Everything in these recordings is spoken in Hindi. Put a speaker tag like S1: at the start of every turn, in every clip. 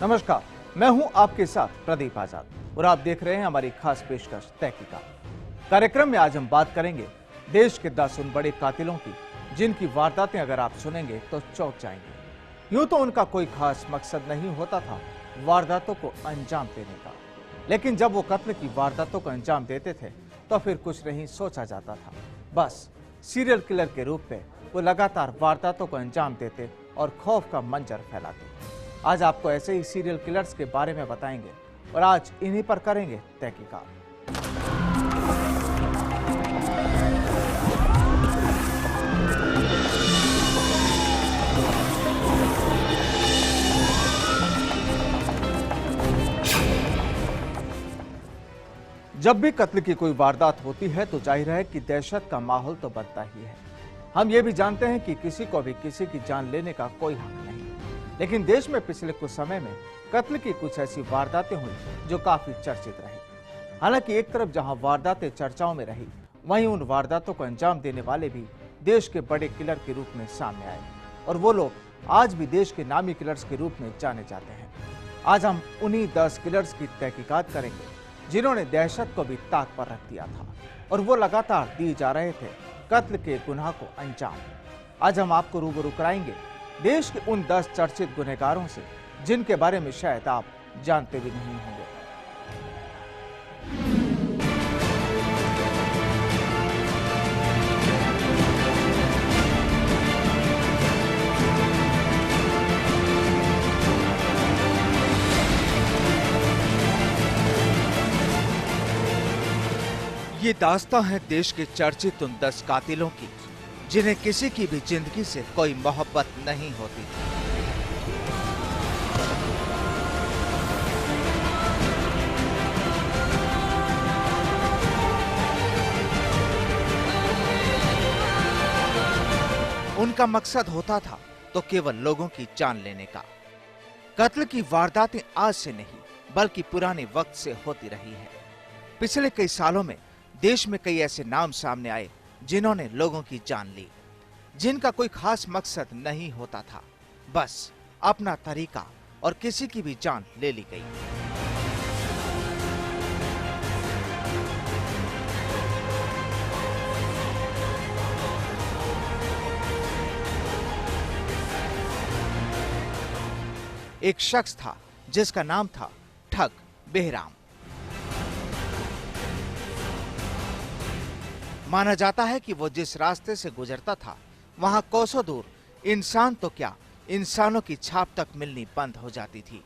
S1: नमस्कार, मैं हूं आपके साथ प्रदीप आजाद और आप देख रहे हैं हमारी खास पेशकश तहकीकात। कार्यक्रम में आज हम बात करेंगे देश के 10 उन बड़े कातिलों की जिनकी वारदातें अगर आप सुनेंगे तो चौंक जाएंगे। यूं तो उनका कोई खास मकसद नहीं होता था वारदातों को अंजाम देने का, लेकिन जब वो कत्ल की वारदातों को अंजाम देते थे तो फिर कुछ नहीं सोचा जाता था। बस सीरियल किलर के रूप में वो लगातार वारदातों को अंजाम देते और खौफ का मंजर फैलाते। आज आपको ऐसे ही सीरियल किलर्स के बारे में बताएंगे और आज इन्हीं पर करेंगे तहकीकात। जब भी कत्ल की कोई वारदात होती है तो जाहिर है कि दहशत का माहौल तो बनता ही है। हम ये भी जानते हैं कि किसी को भी किसी की जान लेने का कोई हक नहीं, लेकिन देश में पिछले कुछ समय में कत्ल की कुछ ऐसी वारदातें हुई जो काफी चर्चित रही। हालांकि एक तरफ जहां वारदातें चर्चाओं में रही, वहीं उन वारदातों को अंजाम देने वाले भी देश के बड़े किलर के रूप में सामने आए और वो लोग आज भी देश के नामी किलर्स के रूप में जाने जाते हैं। आज हम उन्हीं 10 किलर्स की तहकीकात करेंगे जिन्होंने दहशत को भी ताक पर रख दिया था और वो लगातार दिए जा रहे थे कत्ल के गुनाह को अंजाम। आज हम आपको रूबरू कराएंगे देश के उन 10 चर्चित गुनहगारों से जिनके बारे में शायद आप जानते भी नहीं होंगे। ये दास्तां है देश के चर्चित उन 10 कातिलों की जिन्हें किसी की भी जिंदगी से कोई मोहब्बत नहीं होती। उनका मकसद होता था तो केवल लोगों की जान लेने का। कत्ल की वारदातें आज से नहीं बल्कि पुराने वक्त से होती रही है। पिछले कई सालों में देश में कई ऐसे नाम सामने आए जिन्होंने लोगों की जान ली, जिनका कोई खास मकसद नहीं होता था, बस अपना तरीका और किसी की भी जान ले ली गई। एक शख्स था जिसका नाम था ठग बेहराम। माना जाता है कि वो जिस रास्ते से गुजरता था वहां कोसों दूर इंसान तो क्या, इंसानों की छाप तक मिलनी बंद हो जाती थी।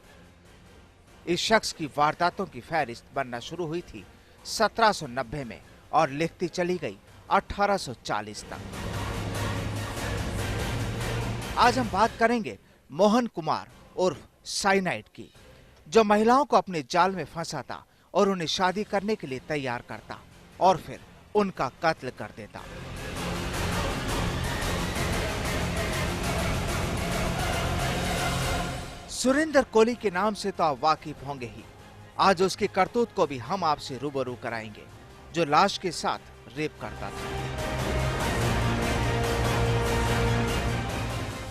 S1: इस शख्स की वारदातों की फहरिस्त बनना शुरू हुई थी 1790 में और लिखती चली गई 1840 तक। आज हम बात करेंगे मोहन कुमार उर्फ साइनाइड की, जो महिलाओं को अपने जाल में फंसाता और उन्हें शादी करने के लिए तैयार करता और फिर उनका कत्ल कर देता। सुरेंद्र कोली के नाम से तो आप वाकिफ होंगे ही। आज उसकी करतूत को भी हम आपसे रूबरू कराएंगे, जो लाश के साथ रेप करता था।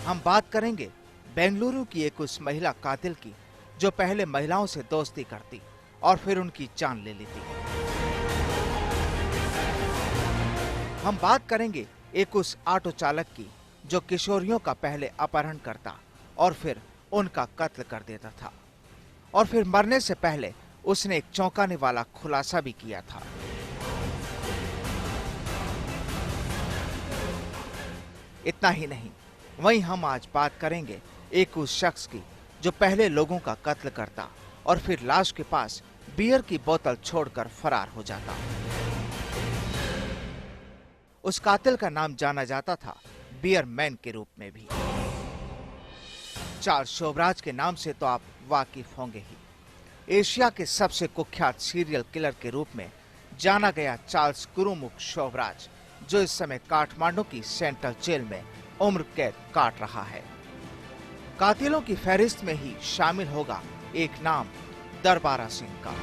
S1: हम बात करेंगे बेंगलुरु की एक उस महिला कातिल की जो पहले महिलाओं से दोस्ती करती और फिर उनकी जान ले लेती। हम बात करेंगे एक उस ऑटो चालक की जो किशोरियों का पहले अपहरण करता और फिर उनका कत्ल कर देता था और फिर मरने से पहले उसने एक चौंकाने वाला खुलासा भी किया था। इतना ही नहीं, वहीं हम आज बात करेंगे एक उस शख्स की जो पहले लोगों का कत्ल करता और फिर लाश के पास बियर की बोतल छोड़कर फरार हो जाता। उस कातिल का नाम जाना जाता था बियर मैन के रूप में भी। चार्ल्स शोभराज के नाम से तो आप वाकिफ होंगे ही। एशिया के सबसे कुख्यात सीरियल किलर के रूप में जाना गया चार्ल्स कुरुमुख शोभराज, जो इस समय काठमांडू की सेंट्रल जेल में उम्र कैद काट रहा है। कातिलों की फहरिस्त में ही शामिल होगा एक नाम दरबारा सिंह का।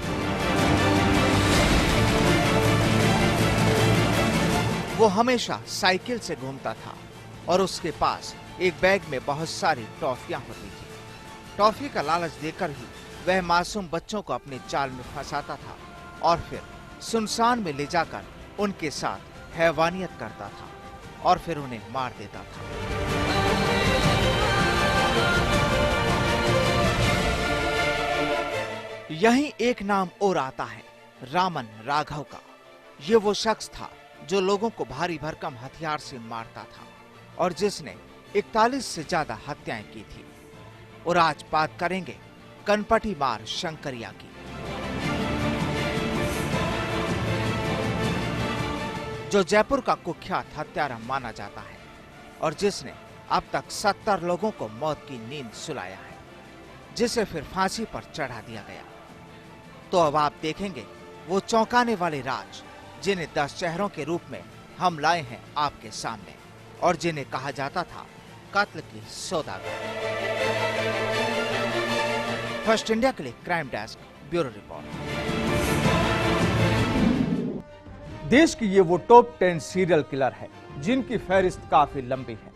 S1: वो हमेशा साइकिल से घूमता था और उसके पास एक बैग में बहुत सारी टॉफियां होती थी।
S2: टॉफी का लालच देकर ही वह मासूम बच्चों को अपने जाल में फंसाता था और फिर सुनसान में ले जाकर उनके साथ हैवानियत करता था और फिर उन्हें मार देता था। यहीं एक नाम और आता है, रामन राघव का। ये वो शख्स था जो लोगों को भारी भरकम हथियार से मारता था और जिसने 41 से ज्यादा हत्याएं की थी। और आज बात करेंगे कनपटी मार शंकरिया की। जो जयपुर का कुख्यात हत्यारा माना जाता है और जिसने अब तक 70 लोगों को मौत की नींद सुलाया है, जिसे फिर फांसी पर चढ़ा दिया गया। तो अब आप देखेंगे वो चौंकाने वाले राज जिन्हें 10 चेहरों के रूप में हम लाए हैं आपके सामने और जिन्हें कहा जाता था कत्ल की सौदागर। फर्स्ट इंडिया के लिए क्राइम डेस्क, ब्यूरो रिपोर्ट।
S1: देश की ये वो टॉप 10 सीरियल किलर है जिनकी फहरिस्त काफी लंबी है।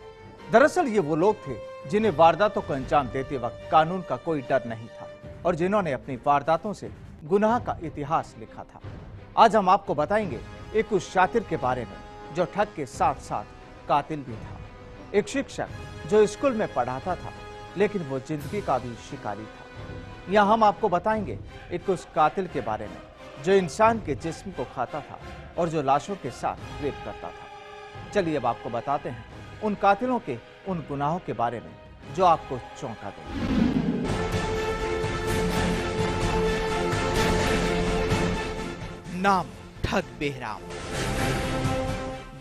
S1: दरअसल ये वो लोग थे जिन्हें वारदातों को अंजाम देते वक्त कानून का कोई डर नहीं था और जिन्होंने अपनी वारदातों से गुनाह का इतिहास लिखा था। आज हम आपको बताएंगे एक उस शातिर के बारे में जो ठग के साथ साथ कातिल भी था, एक शिक्षक जो स्कूल में पढ़ाता था लेकिन वो जिंदगी का भी शिकारी था। या हम आपको बताएंगे एक उस कातिल के बारे में जो इंसान के जिस्म को खाता था और जो लाशों के साथ रेप करता था। चलिए अब आपको बताते हैं उन कातिलों के उन गुनाहों के बारे में जो आपको चौंका दें।
S2: नाम ठग बेहराम,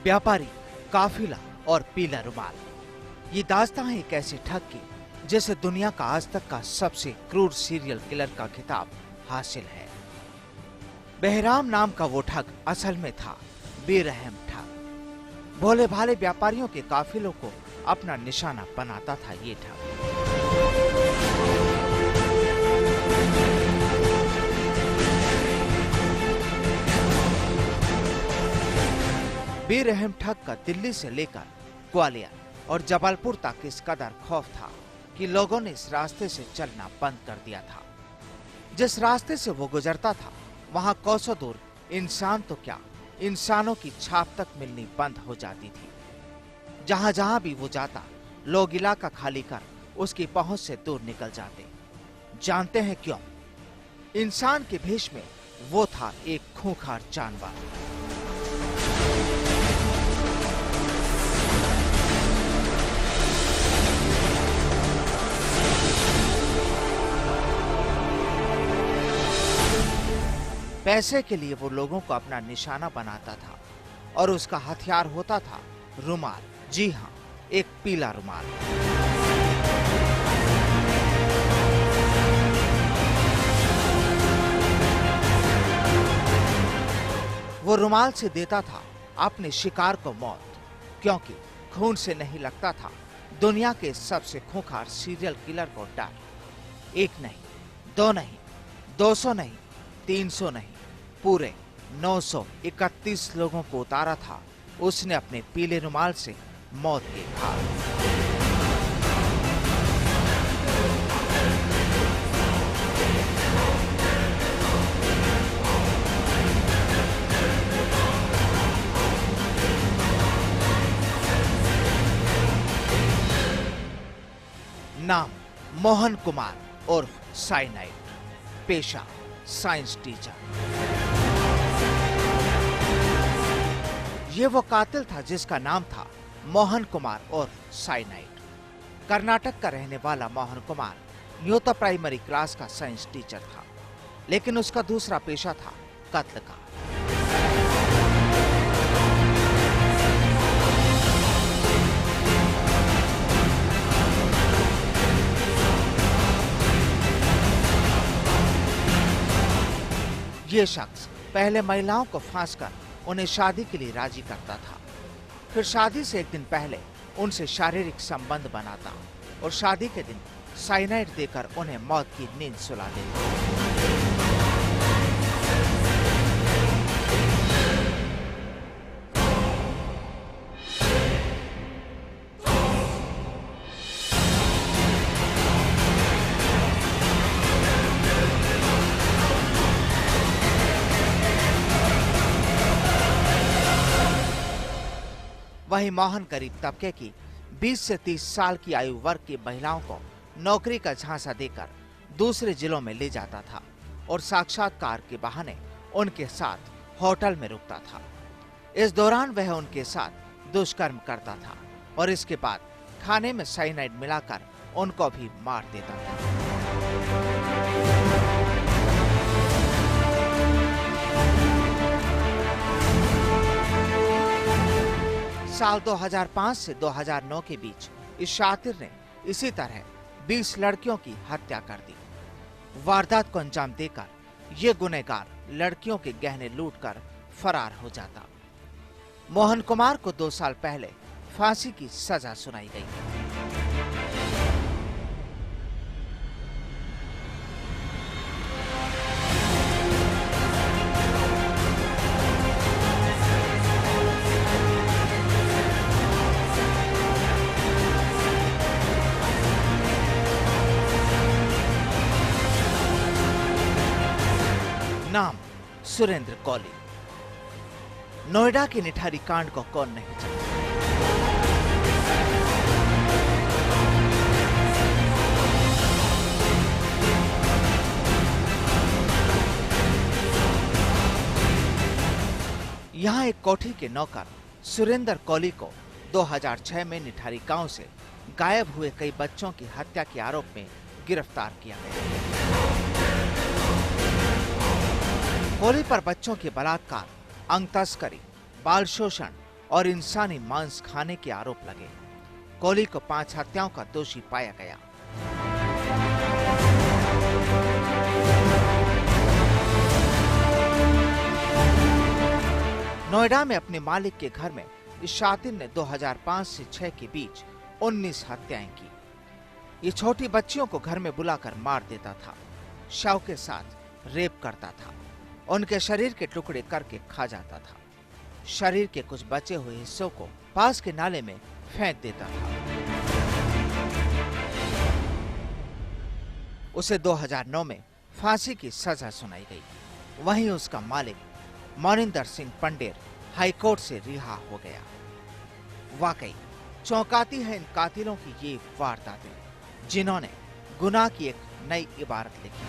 S2: व्यापारी, काफिला और पीला रुमाल। ये दास्तां है एक ऐसे ठग की जिसे दुनिया का आज तक का सबसे क्रूर सीरियल किलर का खिताब हासिल है। बेहराम नाम का वो ठग असल में था बेरहम ठग। भोले भाले व्यापारियों के काफिलों को अपना निशाना बनाता था ये ठग। बेरहम ठग का दिल्ली से लेकर ग्वालियर और जबलपुर तक इस कदर खौफ था कि लोगों ने इस रास्ते से चलना बंद कर दिया था। जिस रास्ते से वो गुजरता था वहां कोसों दूर इंसान तो क्या, इंसानों की छाप तक मिलनी बंद हो जाती थी। जहां जहां भी वो जाता लोग इलाका खाली कर उसकी पहुंच से दूर निकल जाते। जानते हैं क्यों? इंसान के भेष में वो था एक खूंखार जानवर। पैसे के लिए वो लोगों को अपना निशाना बनाता था और उसका हथियार होता था रुमाल। जी हां, एक पीला रुमाल। वो रुमाल से देता था अपने शिकार को मौत, क्योंकि खून से नहीं लगता था दुनिया के सबसे खूंखार सीरियल किलर को डर। एक नहीं, दो नहीं, 200 नहीं, 300 नहीं, पूरे 931 लोगों को उतारा था उसने अपने पीले रुमाल से मौत के घाट। नाम मोहन कुमार और साइनाइड, पेशा साइंस टीचर। ये वो कातिल था जिसका नाम था मोहन कुमार और साइनाइड। कर्नाटक का रहने वाला मोहन कुमार यूं तो प्राइमरी क्लास का साइंस टीचर था, लेकिन उसका दूसरा पेशा था कत्ल का। ये शख्स पहले महिलाओं को फांसकर उन्हें शादी के लिए राजी करता था, फिर शादी से एक दिन पहले उनसे शारीरिक संबंध बनाता और शादी के दिन साइनाइड देकर उन्हें मौत की नींद सुला देता। वहीं मोहन गरीब तबके की 20 से 30 साल की आयु वर्ग की महिलाओं को नौकरी का झांसा देकर दूसरे जिलों में ले जाता था और साक्षात्कार के बहाने उनके साथ होटल में रुकता था। इस दौरान वह उनके साथ दुष्कर्म करता था और इसके बाद खाने में साइनाइड मिलाकर उनको भी मार देता था। साल 2005 से 2009 के बीच इस शातिर ने इसी तरह 20 लड़कियों की हत्या कर दी। वारदात को अंजाम देकर ये गुनहगार लड़कियों के गहने लूटकर फरार हो जाता। मोहन कुमार को 2 साल पहले फांसी की सजा सुनाई गई। नाम सुरेंद्र कौली। नोएडा के निठारी कांड को कौन नहीं जानता। यहां एक कोठी के नौकर सुरेंद्र कौली को 2006 में निठारी गांव से गायब हुए कई बच्चों की हत्या के आरोप में गिरफ्तार किया गया। कौली पर बच्चों के बलात्कार, अंग तस्करी, बाल शोषण और इंसानी मांस खाने के आरोप लगे। कौली को 5 हत्याओं का दोषी पाया गया। नोएडा में अपने मालिक के घर में इस शातिर ने 2005 से 6 के बीच 19 हत्याएं की। ये छोटी बच्चियों को घर में बुलाकर मार देता था, शव के साथ रेप करता था, उनके शरीर के टुकड़े करके खा जाता था। शरीर के कुछ बचे हुए हिस्सों को पास के नाले में फेंक देता था। उसे 2009 में फांसी की सजा सुनाई गई। वहीं उसका मालिक मोनिंदर सिंह पंडेर हाईकोर्ट से रिहा हो गया। वाकई चौंकाती है इन कातिलों की ये वारदातें, जिन्होंने गुनाह की एक नई इबारत लिखी।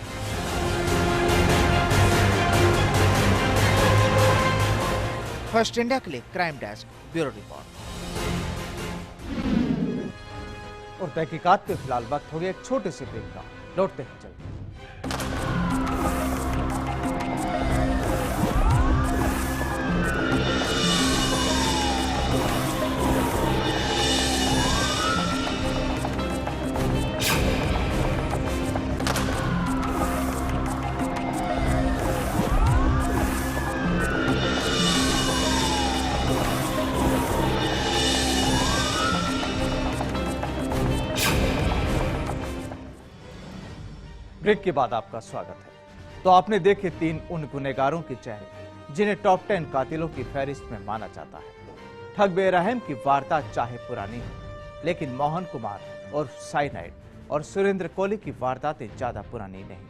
S2: फर्स्ट इंडिया के लिए क्राइम डेस्क ब्यूरो रिपोर्ट।
S1: और तहकीकात पे फिलहाल वक्त हो गया एक छोटे से ब्रेक का। लौटते हैं जल्द। ब्रेक के बाद आपका स्वागत है। तो आपने देखे 3 उन गुनहगारों के चेहरे जिन्हें टॉप 10 कातिलों की फहरिस्त में माना जाता है। ठग बेरहम की वारदात चाहे पुरानी हो, लेकिन मोहन कुमार और साइनाइड और सुरेंद्र कौली की वारदातें ज्यादा पुरानी नहीं।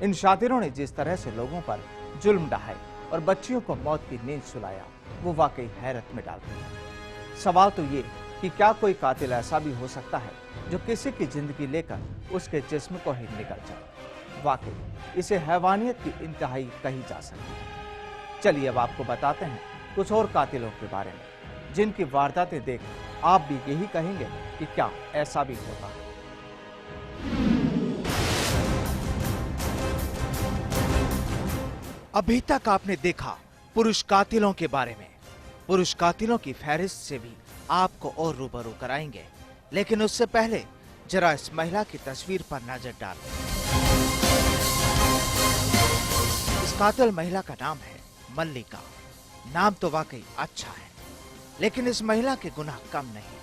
S1: इन शातिरों ने जिस तरह से लोगों पर जुल्म ढाए और बच्चियों को मौत की नींद सुलाया, वो वाकई हैरत में डालते हैं। सवाल तो ये कि क्या कोई कातिल ऐसा भी हो सकता है जो किसी की जिंदगी लेकर उसके जिस्म को ही निकल जाए। वाकई इसे हैवानियत की इंतहाई कही जा सकती है। चलिए अब आपको बताते हैं कुछ और कातिलों के बारे में, जिनकी वारदातें देख आप भी यही कहेंगे कि क्या ऐसा भी होता है।
S2: अभी तक आपने देखा पुरुष कातिलों के बारे में। पुरुष कातिलों की फहरिस्त से भी आपको और रूबरू कराएंगे, लेकिन उससे पहले जरा इस महिला की तस्वीर पर नजर डालें। इस कातिल महिला का नाम है मल्लिका। नाम तो वाकई अच्छा है, लेकिन इस महिला के गुनाह कम नहीं।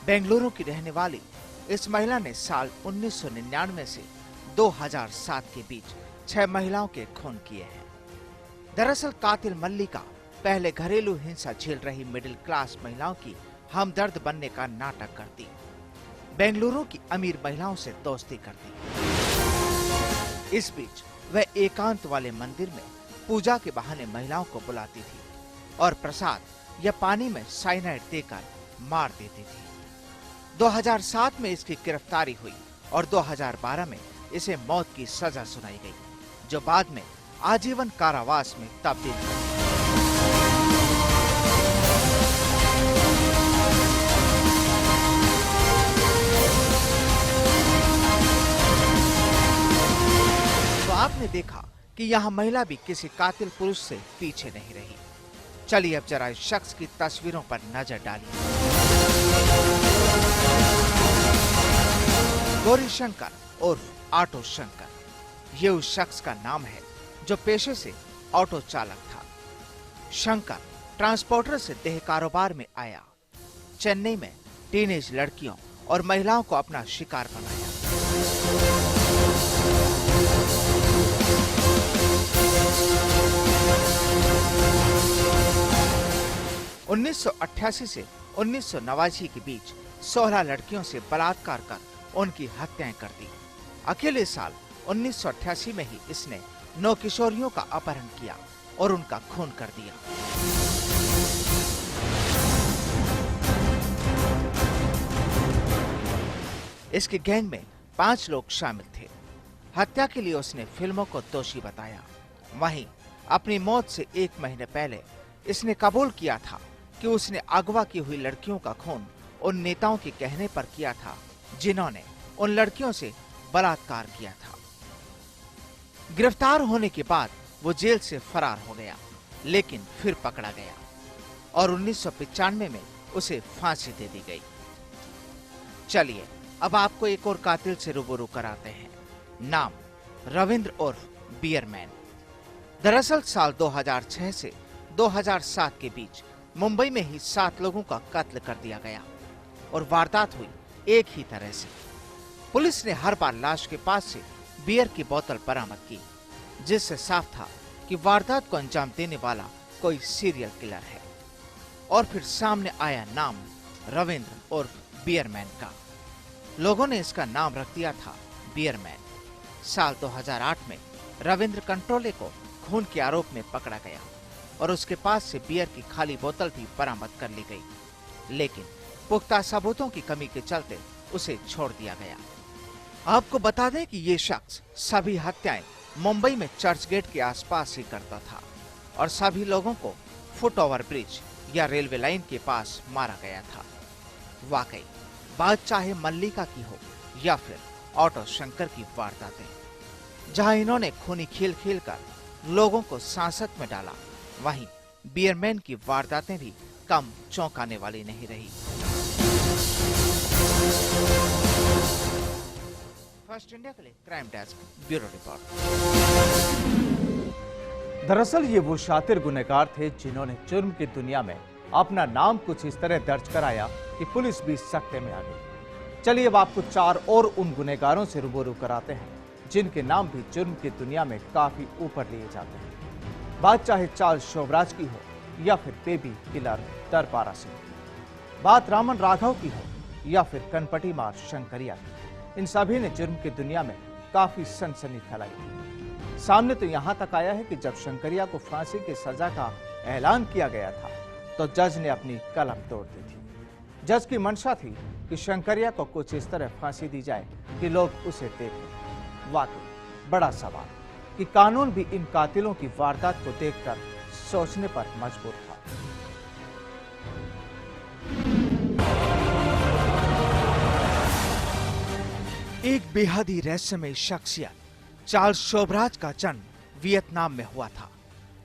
S2: बेंगलुरु की रहने वाली इस महिला ने साल 1999 से 2007 के बीच 6 महिलाओं के खून किए हैं। दरअसल कातिल मल्लिका पहले घरेलू हिंसा झेल रही मिडिल क्लास महिलाओं की हमदर्द बनने का नाटक करती, बेंगलुरु की अमीर महिलाओं से दोस्ती करती। इस बीच वह एकांत वाले मंदिर में पूजा के बहाने महिलाओं को बुलाती थी और प्रसाद या पानी में साइनाइड देकर मार देती थी। 2007 में इसकी गिरफ्तारी हुई और 2012 में इसे मौत की सजा सुनाई गई, जो बाद में आजीवन कारावास में तब्दील कर दी। तो आपने देखा कि यहाँ महिला भी किसी कातिल पुरुष से पीछे नहीं रही। चलिए अब जरा इस शख्स की तस्वीरों पर नजर डालिए। गौरी शंकर उर्फ ऑटो शंकर, ये उस शख्स का नाम है जो पेशे से ऑटो चालक था। शंकर ट्रांसपोर्टर से देह कारोबार में आया। चेन्नई में टीनेज लड़कियों और महिलाओं को अपना शिकार बनाया। 1988 से 1989 के बीच 16 लड़कियों से बलात्कार कर उनकी हत्याएं कर दी। अकेले साल 1988 में ही इसने 9 किशोरियों का अपहरण किया और उनका खून कर दिया। इसकी गैंग में 5 लोग शामिल थे। हत्या के लिए उसने फिल्मों को दोषी बताया। वहीं अपनी मौत से 1 महीने पहले इसने कबूल किया था कि उसने अगवा की हुई लड़कियों का खून उन नेताओं के कहने पर किया था जिन्होंने उन लड़कियों से बलात्कार किया था। गिरफ्तार होने के बाद वो जेल से फरार हो गया, लेकिन फिर पकड़ा गया और 1995 में उसे फांसी दे दी गई। चलिए अब आपको एक और कातिल से रूबरू कराते हैं। नाम रविंद्र उर्फ बियरमैन। दरअसल साल 2006 से 2007 के बीच मुंबई में ही 7 लोगों का कत्ल कर दिया गया और वारदात हुई एक ही तरह से। पुलिस ने हर बार लाश के पास से बियर की बोतल बरामद की, जिससे साफ था कि वारदात को अंजाम देने वाला कोई सीरियल किलर है। और फिर सामने आया नाम रविंद्र उर्फ बियरमैन का। लोगों ने इसका नाम रख दिया था बियरमैन। साल 2008 में रविंद्र कंट्रोले को खून के आरोप में पकड़ा गया और उसके पास से बियर की खाली बोतल भी बरामद कर ली गई, लेकिन पुख्ता सबूतों की कमी के चलते उसे छोड़ दिया गया। आपको बता दें कि ये शख्स सभी हत्याएं मुंबई में चर्च गेट के आसपास ही करता था और सभी लोगों को फुट ओवर ब्रिज या रेलवे लाइन के पास मारा गया था। वाकई बात चाहे मल्लिका की हो या फिर ऑटो शंकर की वारदातें, जहां इन्होंने खूनी खेल खेल कर लोगों को सांसत में डाला, वहीं बियरमैन की वारदातें भी कम चौंकाने वाली नहीं रही। फर्स्ट इंडिया के लिए क्राइम डेस्क ब्यूरो रिपोर्ट।
S1: दरअसल ये वो शातिर गुनहगार थे जिन्होंने जुर्म की दुनिया में अपना नाम कुछ इस तरह दर्ज कराया कि पुलिस भी सकते में आ गई। चलिए अब आपको 4 और उन गुनहगारों से रूबरू कराते हैं जिनके नाम भी जुर्म की दुनिया में काफी ऊपर लिए जाते हैं। बात चाहे चार्ल्स शोभराज की हो या फिर बेबी किलर दरबारा सिंह की, बात रामन राघव की हो या फिर कनपटी मार शंकरिया की, इन सभी ने जुर्म की दुनिया में काफी सनसनी फैलाई। सामने तो यहां तक आया है कि जब शंकरिया को फांसी की सजा का ऐलान किया गया था तो जज ने अपनी कलम तोड़ दी थी। जज की मंशा थी कि शंकरिया को कुछ इस तरह फांसी दी जाए कि लोग उसे देखें। वाकई बड़ा सवाल कि कानून भी इन कातिलों की वारदात को देखकर सोचने पर मजबूर था।
S2: एक बेहद ही रहस्यमय शख्सियत चार्ल्स शोभराज का जन्म वियतनाम में हुआ था।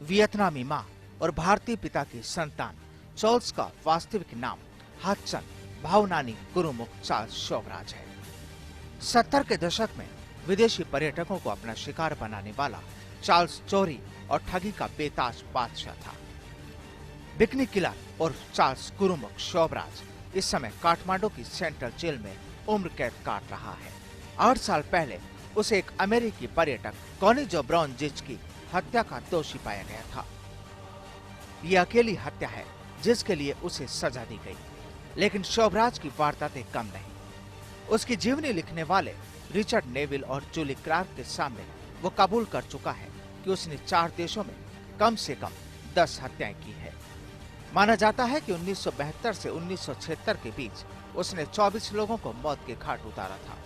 S2: वियतनामी मां और भारतीय पिता की संतान चार्ल्स का वास्तविक नाम हातचन भावनानी गुरुमुख चार्ल्स शोभराज है। 70 के दशक में विदेशी पर्यटकों को अपना शिकार बनाने वाला चार्ल्स चोरी और ठगी का बेताज बादशाह था। बिकनी किलर और चार्ल्स गुरुमुख शोभराज इस समय काठमांडू की सेंट्रल जेल में उम्र कैद काट रहा है। 8 साल पहले उसे एक अमेरिकी पर्यटक कॉनी जो ब्राउन जिच की हत्या का दोषी पाया गया था। यह अकेली हत्या है जिसके लिए उसे सजा दी गई, लेकिन शोभराज की वारदातें कम नहीं। उसकी जीवनी लिखने वाले रिचर्ड नेविल और जूली क्लार्क के सामने वो कबूल कर चुका है कि उसने 4 देशों में कम से कम 10 हत्याएं की है। माना जाता है कि 1972 से 1976 के बीच उसने 24 लोगों को मौत के घाट उतारा था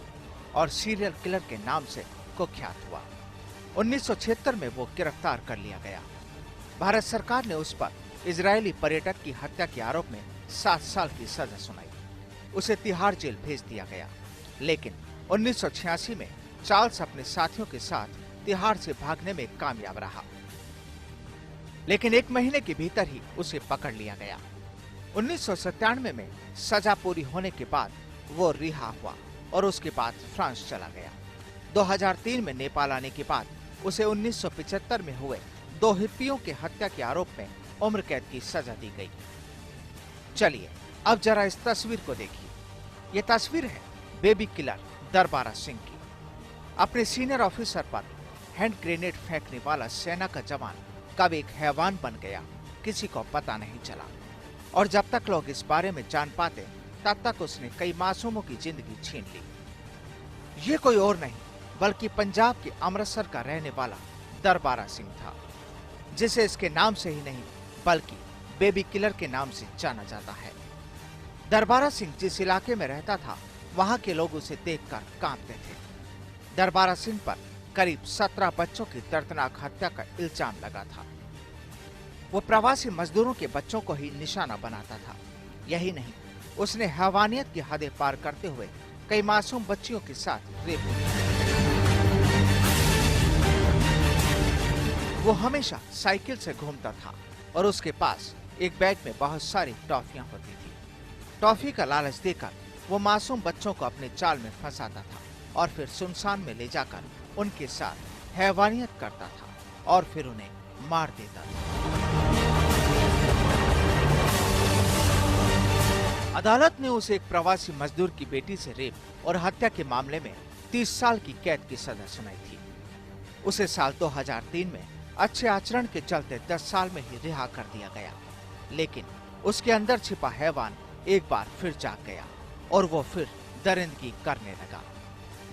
S2: और सीरियल किलर के नाम से कुख्यात हुआ। 1976 में वो गिरफ्तार कर लिया गया। भारत सरकार ने उस पर इजरायली पर्यटक की हत्या के आरोप में 7 साल की सजा सुनाई। उसे तिहाड़ जेल भेज दिया गया, लेकिन 1986 में चार्ल्स अपने साथियों के साथ तिहाड़ से भागने में कामयाब रहा, लेकिन 1 महीने के भीतर ही उसे पकड़ लिया गया। 1997 में सजा पूरी होने के बाद वो रिहा हुआ और उसके बाद फ्रांस चला गया। 2003 में नेपाल आने के बाद उसे 1975 में हुए 2 हिप्पियों के हत्या के आरोप में उम्र कैद की सजा दी गई। चलिए अब जरा इस तस्वीर को देखिए। ये तस्वीर है बेबी किलर दरबारा सिंह की। अपने सीनियर ऑफिसर पर हैंड ग्रेनेड फेंकने वाला सेना का जवान कब एक हैवान बन गया, किसी को पता नहीं चला, और जब तक लोग इस बारे में जान पाते तब तक उसने कई मासूमों की जिंदगी छीन ली। ये कोई और नहीं बल्कि पंजाब के अमृतसर का रहने वाला दरबारा सिंह था, जिसे इसके नाम से ही नहीं बल्कि बेबी किलर के नाम से जाना जाता है। दरबारा सिंह जिस इलाके में रहता था वहां के लोग उसे देखकर कांपते थे। दरबारा सिंह पर करीब 17 बच्चों की दर्दनाक हत्या का इल्जाम लगा था। वो प्रवासी मजदूरों के बच्चों को ही निशाना बनाता था। यही नहीं, उसने हैवानियत की हदें पार करते हुए कई मासूम बच्चियों के साथ रेप किया। वो हमेशा साइकिल से घूमता था और उसके पास एक बैग में बहुत सारी टॉफियां होती थी। टॉफी का लालच देकर वो मासूम बच्चों को अपने जाल में फंसाता था और फिर सुनसान में ले जाकर उनके साथ हैवानियत करता था और फिर उन्हें मार देता था। अदालत ने उसे एक प्रवासी मजदूर की बेटी से रेप और हत्या के मामले में 30 साल की कैद की सजा सुनाई थी। उसे साल 2003 में अच्छे आचरण के चलते 10 साल में ही रिहा कर दिया गया, लेकिन उसके अंदर छिपा हैवान एक बार फिर जाग गया और वो फिर दरिंदगी करने लगा।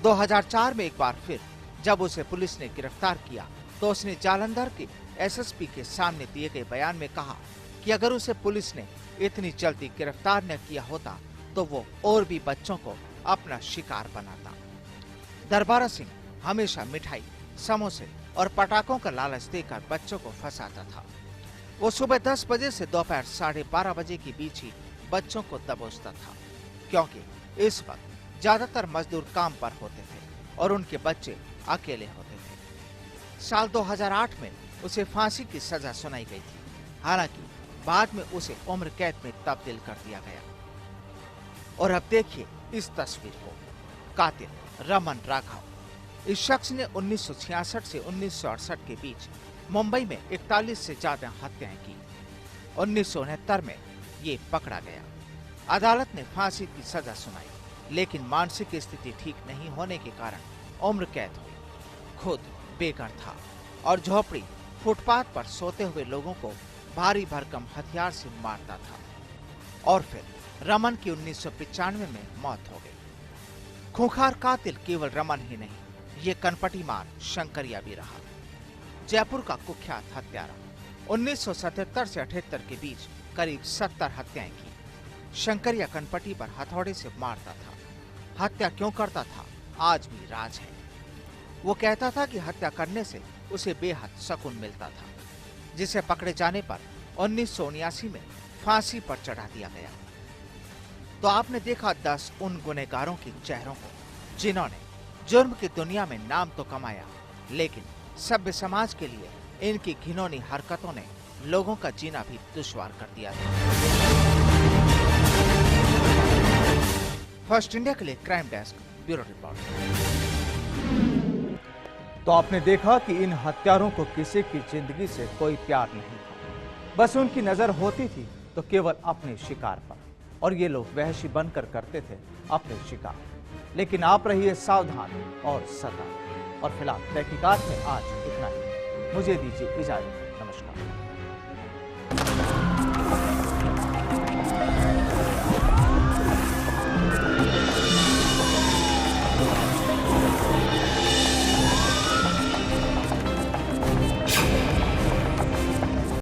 S2: 2004 में एक बार फिर जब उसे पुलिस ने गिरफ्तार किया तो उसने जालंधर के एसएसपी के सामने दिए गए बयान में कहा कि अगर उसे पुलिस ने इतनी जल्दी गिरफ्तार न किया होता तो वो और भी बच्चों को अपना शिकार बनाता। दरबारा सिंह हमेशा मिठाई, समोसे और पटाखों का लालच देकर बच्चों को फंसाता था। वो सुबह 10 बजे से दोपहर 12:30 बजे के बीच ही बच्चों को दबोचता था, क्योंकि इस वक्त ज्यादातर मजदूर काम पर होते थे और उनके बच्चे अकेले होते थे। साल 2008 में उसे फांसी की सजा सुनाई गई थी, हालांकि बाद में उसे उम्र कैद में तब्दील कर दिया गया। और अब देखिए इस तस्वीर को। कातिल रमन राघव। इस शख्स ने 1966 से 1968 के बीच मुंबई में 41 से ज्यादा हत्याएं की। 1969 में ये पकड़ा गया। अदालत ने फांसी की सजा सुनाई, लेकिन मानसिक स्थिति ठीक नहीं होने के कारण उम्र कैद हुई। खुद बेघर था और झोपड़ी, फुटपाथ पर सोते हुए लोगों को भारी भरकम हथियार से मारता था। और फिर रमन की 1995 में मौत हो गई। खूंखार कातिल केवल रमन ही नहीं, ये कनपटी मार शंकरिया भी रहा। जयपुर का कुख्यात हत्यारा 1977 से 78 के बीच करीब 70 हत्याएं की। शंकरिया कनपटी पर हथौड़े से मारता था। हत्या क्यों करता था आज भी राज है। वो कहता था कि हत्या करने से उसे बेहद सुकून मिलता था, जिसे पकड़े जाने पर 1979 में फांसी पर चढ़ा दिया गया। तो आपने देखा 10 उन गुनहगारों के चेहरों को जिन्होंने जुर्म की दुनिया में नाम तो कमाया, लेकिन सभ्य समाज के लिए इनकी घिनौनी हरकतों ने लोगों का जीना भी दुश्वार कर दिया था। फर्स्ट इंडिया के लिए क्राइम डेस्क, ब्यूरो रिपोर्ट।
S1: तो आपने देखा कि इन हत्यारों को किसी की जिंदगी से कोई प्यार नहीं था, बस उनकी नजर होती थी तो केवल अपने शिकार पर, और ये लोग वहशी बनकर करते थे अपने शिकार। लेकिन आप रहिए सावधान और सतर्क। और फिलहाल तहकीकात में आज इतना ही। मुझे दीजिए इजाजत। नमस्कार।